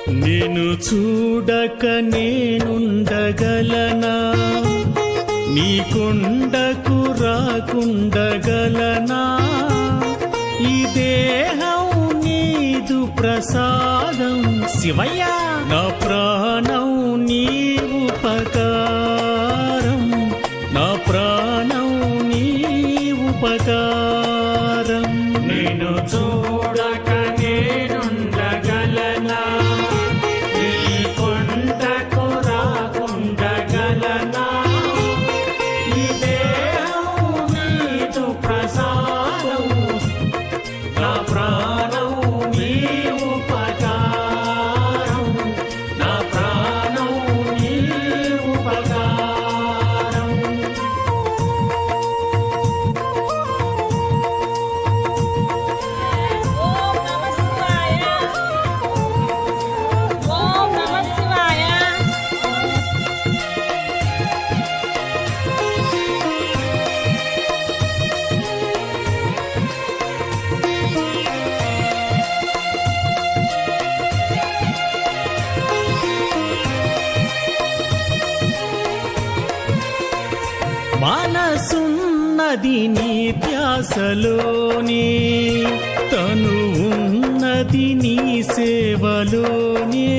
నిన్ను చూడక నేనుండగలనా, నీ కొండకు రాకుండగలనా? ఈ దేహం నీదు ప్రసాదం శివయ్య, నా ప్రాణం నీ ఉపకారం, నా ప్రాణం నీ ఉపకారం. నిన్ను చూడక నేనుండగలనా, నీ కొండకు రాకుండగలనా? ఈ దేహం నీదు ప్రసాదం, నా ప్రాణం నీ ఉపకారం, నా ప్రాణం నీ ఉపకారం. ఓం నమః శివాయ. ఓం నమః శివాయ. మనసున్నది నీ ధ్యాసలోనే, తను ఉన్నది నీ సేవలోనే.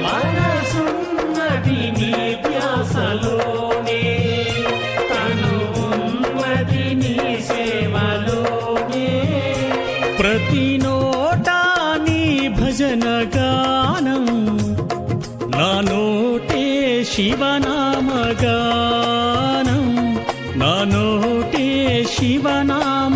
మనసున్నది నీ ధ్యాసలోనే, తను ఉన్నది నీ సేవలోనే. ప్రతి నోటా నీ భజన గానం, నా నోటే శివనామగానం, నా నోటే శివనామ